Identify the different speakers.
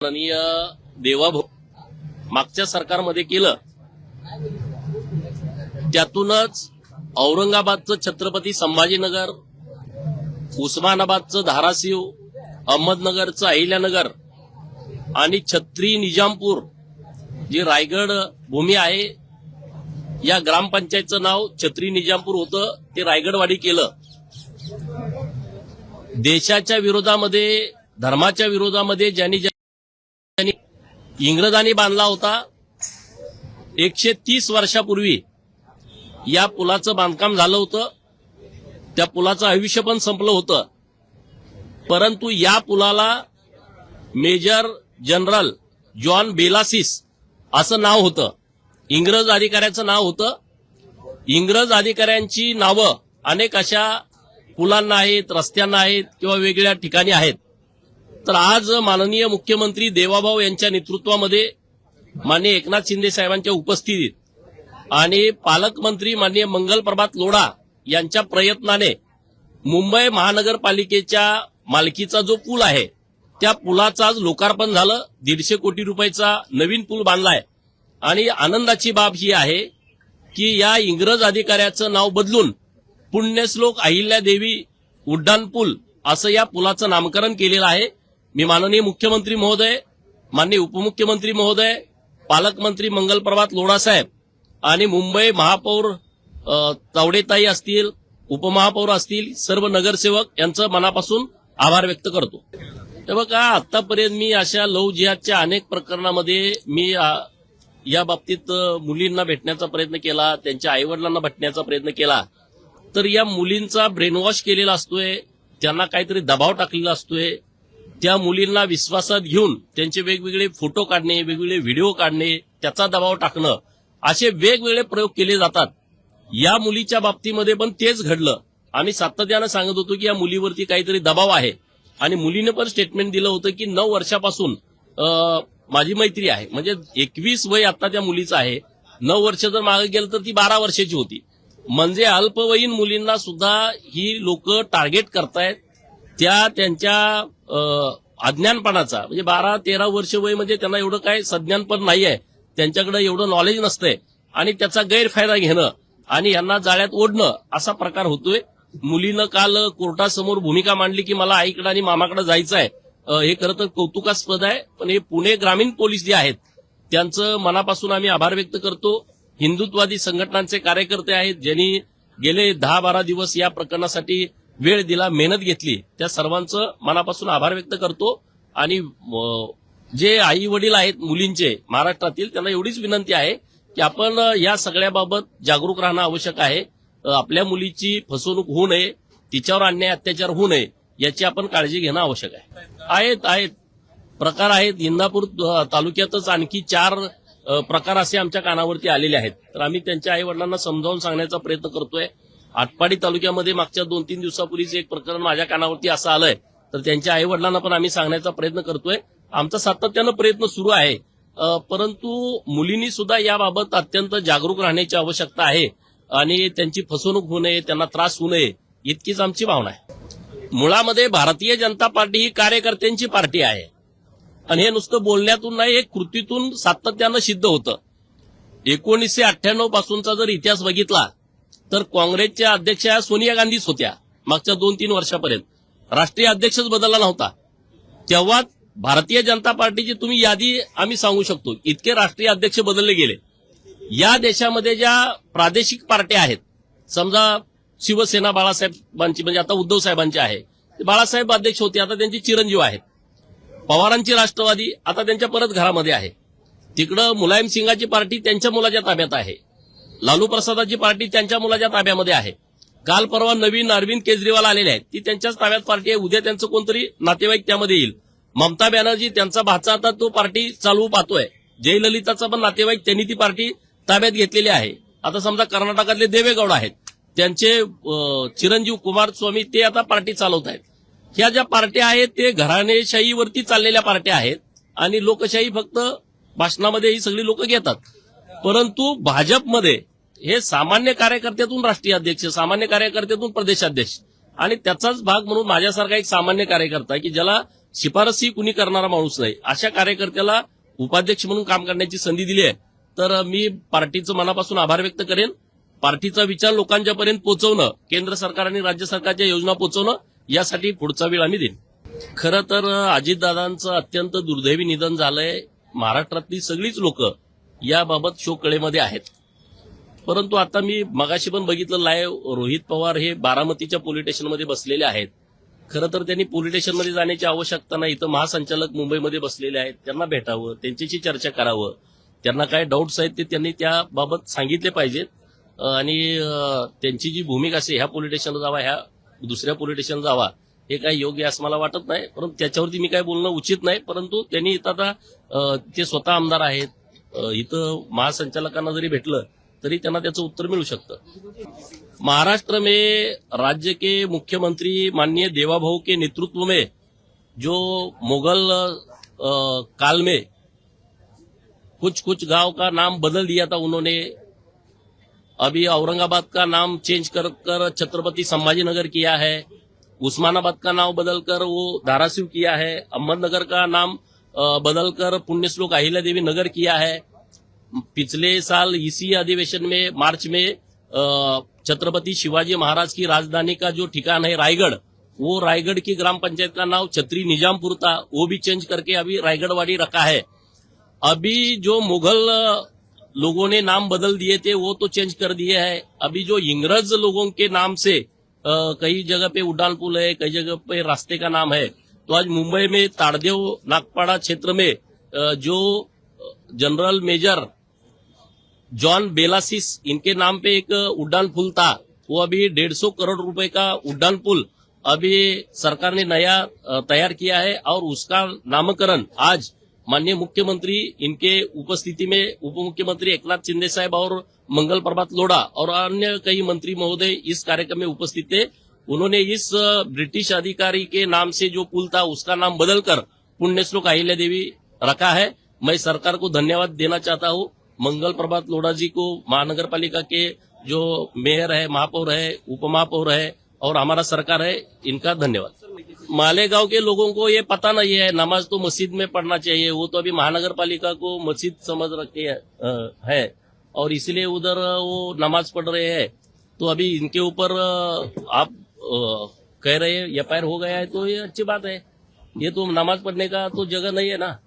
Speaker 1: माननीय देवाभाऊ मागच्या सरकारमध्ये केलं त्यातूनच औरंगाबादचं छत्रपती संभाजीनगर, उस्मानाबादचं धाराशिव, अहमदनगरचं अहिल्यानगर आणि छत्री निजामपूर जी रायगड भूमी आहे या ग्रामपंचायतचं नाव छत्री निजामपूर होतं, ते रायगडवाडी केलं. देशाच्या विरोधामध्ये, धर्माच्या विरोधामध्ये ज्यांनी इंग्रजांनी बांधला होता, 130 वर्षापूर्वी या पुलाचं बांधकाम झालं होतं. त्या पुलाचं आयुष्य पण संपलं होतं, परंतु या पुलाला मेजर जनरल जॉन बेलासिस असं नाव होतं. इंग्रज अधिकाऱ्याचं नाव होतं. इंग्रज अधिकाऱ्यांची नावं अनेक अशा पुलांना आहेत, रस्त्यांना आहेत किंवा वेगळ्या ठिकाणी आहेत. तर आज माननीय मुख्यमंत्री देवाभाऊ यांच्या नेतृत्वामध्ये, माननीय एकनाथ शिंदे साहेबांच्या उपस्थितीत आणि पालकमंत्री माननीय मंगलप्रभात लोढा यांच्या प्रयत्नाने मुंबई महानगरपालिकेच्या मालकीचा जो पूल आहे त्या पुलाचं आज लोकार्पण झालं. 150 कोटी रुपयाचा नवीन पूल बांधलाय. आणि आनंदाची बाब ही आहे की या इंग्रज अधिकाऱ्याचं नाव बदलून पुण्यश्लोक अहिल्यादेवी उड्डाण पूल असं या पुलाचं नामकरण केलेलं आहे. मी माननीय मुख्यमंत्री महोदय, माननीय उपमुख्यमंत्री महोदय, पालकमंत्री मंगलप्रभात लोढा साहेब आणि मुंबई महापौर तावडेताई असतील, उपमहापौर असतील, सर्व नगरसेवक यांचं मनापासून आभार व्यक्त करतो. तर बघा, आतापर्यंत मी अशा लव्ह जिहादच्या अनेक प्रकरणामध्ये मी या बाबतीत मुलींना भेटण्याचा प्रयत्न केला, त्यांच्या आईवडिलांना भेटण्याचा प्रयत्न केला. तर या मुलींचा ब्रेनवॉश केलेला असतोय, त्यांना काहीतरी दबाव टाकलेला असतोय. त्या मुलींना विश्वासात घेऊन त्यांचे वेगवेगळे फोटो काढणे, वेगवेगळे व्हिडिओ काढणे, त्याचा दबाव टाकणं, असे वेगवेगळे प्रयोग केले जातात. या मुलीच्या बाबतीमध्ये पण तेच घडलं. आम्ही सातत्यानं सांगत होतो की या मुलीवरती काहीतरी दबाव आहे आणि मुलीने पण स्टेटमेंट दिलं होतं की 9 वर्षापासून माझी मैत्री आहे. म्हणजे 21 वय आता त्या मुलीचं आहे. 9 वर्ष जर मागे गेलं तर ती 12 वर्षाची होती. म्हणजे अल्पवयीन मुलींना सुद्धा ही लोक टार्गेट करतायत. त्यांच्या अज्ञानपणाचा, म्हणजे 12-13 वर्ष वय म्हणजे त्यांना एवढं काय संज्ञानपण नाही आहे, त्यांच्याकडे एवढं नॉलेज नसतंय आणि त्याचा गैरफायदा घेणं आणि यांना जाळ्यात ओढणं असा प्रकार होतोय. मुलीनं काल कोर्टासमोर भूमिका मांडली की मला आईकडे आणि मामाकडे जायचं आहे. हे खरं तर कौतुकास्पद आहे. पण हे पुणे ग्रामीण पोलीस जे आहेत त्यांचं मनापासून आम्ही आभार व्यक्त करतो. हिंदुत्ववादी संघटनांचे कार्यकर्ते आहेत, ज्यांनी गेले 10-12 दिवस या प्रकरणासाठी वेळ दिला, मेहनत घेतली, त्या सर्वांचं मनापासून आभार व्यक्त करतो. आणि जे आई वडील आहेत मुलींचे महाराष्ट्रातील, त्यांना एवढीच विनंती आहे की आपण या सगळ्याबाबत जागरूक राहणं आवश्यक आहे. आपल्या मुलीची फसवणूक होऊ नये, तिच्यावर अन्याय अत्याचार होऊ नये याची आपण काळजी घेणं आवश्यक आहे. आहेत प्रकार आहेत. इंदापूर तालुक्यातच आणखी 4 प्रकार असे आमच्या कानावरती आलेले आहेत. तर आम्ही त्यांच्या आई वडिलांना समजावून सांगण्याचा प्रयत्न करतोय. आटपाडी तालुक्यामध्ये मागच्या 2-3 दिवसापूर्वीच एक प्रकरण माझ्या कानावरती असं आलंय, तर त्यांच्या आई वडिलांना पण आम्ही सांगण्याचा प्रयत्न करतोय. आमचा सातत्यानं प्रयत्न सुरू आहे. परंतु मुलींनी सुद्धा याबाबत अत्यंत जागरूक राहण्याची आवश्यकता आहे आणि त्यांची फसवणूक होऊ नये, त्यांना त्रास होऊ नये, इतकीच आमची भावना आहे. मुळामध्ये भारतीय जनता पार्टी ही कार्यकर्त्यांची पार्टी आहे आणि हे नुसतं बोलण्यातून नाही, हे कृतीतून सातत्यानं सिद्ध होतं. 1998 पासूनचा जर इतिहास बघितला तर काँग्रेसच्या अध्यक्षा सोनिया गांधीच होत्या. मागच्या 2-3 वर्षापर्यंत राष्ट्रीय अध्यक्षच बदलला नव्हता. तेव्हा भारतीय जनता पार्टीची तुम्ही यादी आम्ही सांगू शकतो, इतके राष्ट्रीय अध्यक्ष बदलले गेले. या देशामध्ये ज्या प्रादेशिक पार्ट्या आहेत, समजा शिवसेना बाळासाहेबांची, म्हणजे आता उद्धव साहेबांची आहे, बाळासाहेब अध्यक्ष होते, आता त्यांचे चिरंजीव आहेत. पवारांची राष्ट्रवादी आता त्यांच्या परत घरामध्ये आहे. तिकडं मुलायम सिंगाची पार्टी त्यांच्या मुलाच्या ताब्यात आहे. लालू प्रसादाची पार्टी त्यांच्या मुलाच्या ताब्यामध्ये आहे. काल परवा नवीन अरविंद केजरीवाल आलेले आहेत, ती त्यांच्याच ताब्यात पार्टी आहे. उद्या त्यांचं कोणतरी नातेवाईक त्यामध्ये येईल. ममता बॅनर्जी, त्यांचा भाचा, आता तो पार्टी चालवू पाहतोय. जयललिताचा पण नातेवाईक, त्यांनी ती पार्टी ताब्यात घेतलेली आहे. आता समजा कर्नाटकातले देवेगौड आहेत, त्यांचे चिरंजीव कुमारस्वामी, ते आता पार्टी चालवत आहेत. ह्या ज्या पार्ट्या आहेत ते घराणेशाहीवरती चाललेल्या पार्ट्या आहेत आणि लोकशाही फक्त भाषणामध्ये ही सगळी लोक घेतात. परंतु भाजपमध्ये हे सामान्य कार्यकर्त्यातून राष्ट्रीय अध्यक्ष, सामान्य कार्यकर्त्यातून प्रदेशाध्यक्ष आणि त्याचाच भाग म्हणून माझ्यासारखा एक सामान्य कार्यकर्ता की ज्याला शिफारसही कुणी करणारा माणूस नाही. अशा कार्यकर्त्याला उपाध्यक्ष म्हणून काम करण्याची संधी दिली आहे, तर मी पार्टीचं मनापासून आभार व्यक्त करेन. पार्टीचा विचार लोकांच्यापर्यंत पोहोचवणं, केंद्र सरकार आणि राज्य सरकारच्या योजना पोहोचवणं, यासाठी पुढचा वेळ आम्ही देईन. खरं तर अजितदादांचं अत्यंत दुर्दैवी निधन झालंय. महाराष्ट्रातली सगळीच लोक याबाबत शोककळेमध्ये आहेत. परंतु आता मी मगाशी पण बघितलं लाईव्ह, रोहित पवार हे बारामतीच्या पोलीस स्टेशनमध्ये बसलेले आहेत. खरं तर त्यांनी पोलीस स्टेशनमध्ये जाण्याची आवश्यकता नाही. इथं महासंचालक मुंबईमध्ये बसलेले आहेत, त्यांना भेटावं, त्यांच्याशी चर्चा करावं. त्यांना काय डाऊट्स आहेत ते त्यांनी त्याबाबत सांगितले पाहिजेत. आणि त्यांची जी भूमिका असेल, ह्या पोलीस स्टेशनला जावा, ह्या दुसऱ्या पोलीस स्टेशनला जावा, हे काय योग्य असं मला वाटत नाही. परंतु त्याच्यावरती मी काय बोलणं उचित नाही. परंतु त्यांनी इथं आता ते स्वतः आमदार आहेत, इथं महासंचालकांना जरी भेटलं तरी त्यांना त्याचं उत्तर मिळू शकतं. महाराष्ट्र में राज्य के मुख्यमंत्री माननीय देवाभाऊ के नेतृत्व में जो मुगल काल में कुछ गांव का नाम बदल दिया था उन्होंने, अभी औरंगाबाद का नाम चेंज कर छत्रपति संभाजीनगर किया है, उस्मानाबाद का नाम बदलकर वो धाराशिव किया है, अहमदनगर का नाम बदलकर पुण्यश्लोक अहिल्या देवी नगर किया है. पिछले साल इसी अधिवेशन में मार्च में छत्रपति शिवाजी महाराज की राजधानी का जो ठिकाना है रायगढ़, वो रायगढ़ की ग्राम पंचायत का नाम छत्री निजामपुर था, वो भी चेंज करके अभी रायगढ़वाड़ी रखा है. अभी जो मुगल लोगों ने नाम बदल दिए थे वो तो चेंज कर दिए है. अभी जो इंग्रज लोगों के नाम से कई जगह पे उड्डान पुल है, कई जगह पे रास्ते का नाम है. तो आज मुंबई में ताड़देव नागपाड़ा क्षेत्र में जो जनरल मेजर जॉन बेलासिस, इनके नाम पे एक उड्डान पुल था, वो अभी 150 करोड़ रुपए का उड्डान पुल अभी सरकार ने नया तैयार किया है. और उसका नामकरण आज माननीय मुख्यमंत्री इनके उपस्थिति में उप मुख्यमंत्री एकनाथ शिंदे साहब और मंगल प्रभात लोढ़ा और अन्य कई मंत्री महोदय इस कार्यक्रम में उपस्थित थे. उन्होंने इस ब्रिटिश अधिकारी के नाम से जो पुल था उसका नाम बदलकर पुण्यश्लोक अहिल्या देवी रखा है. मैं सरकार को धन्यवाद देना चाहता हूँ. मंगल प्रभात लोढ़ा जी को, महानगर पालिका के जो मेयर है, महापौर है, उप महापौर है और हमारा सरकार है, इनका धन्यवाद. मालेगांव के लोगों को ये पता नहीं है, नमाज तो मस्जिद में पढ़ना चाहिए. वो तो अभी महानगर पालिका को मस्जिद समझ रखे है और इसलिए उधर वो नमाज पढ़ रहे हैं. तो अभी इनके ऊपर आप कह रहे हैं एफआईआर हो गया है, तो ये अच्छी बात है. ये तो नमाज पढ़ने का तो जगह नहीं है ना.